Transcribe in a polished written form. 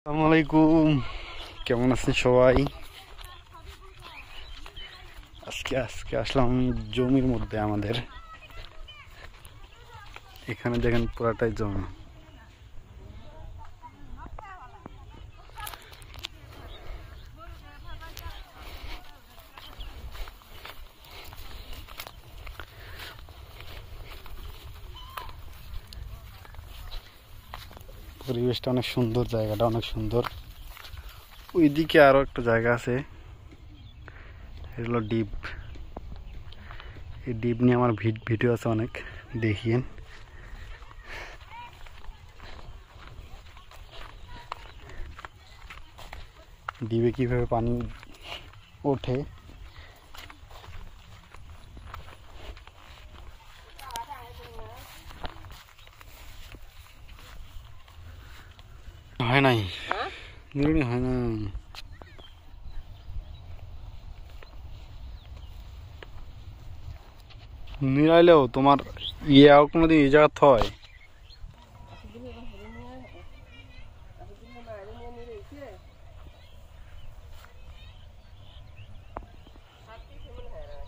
আসসালামু আলাইকুম, কেমন আছেন সবাই? আজকে আজকে আসলাম জমির মধ্যে। আমাদের এখানে দেখেন পুরাটাই জমি। পরিবেশটা অনেক সুন্দর, জায়গাটা অনেক সুন্দর। ওইদিকে আরো একটা জায়গা আছে, এগুলো ডিপ। এই ডিপ নিয়ে আমার ভিডিও আছে অনেক, দেখিয়েন। ডিপে কিভাবে পানি ওঠে। হয় নাই, হয় না। নিরাইলেও তোমার কোনোদিন এই জায়গা হয়।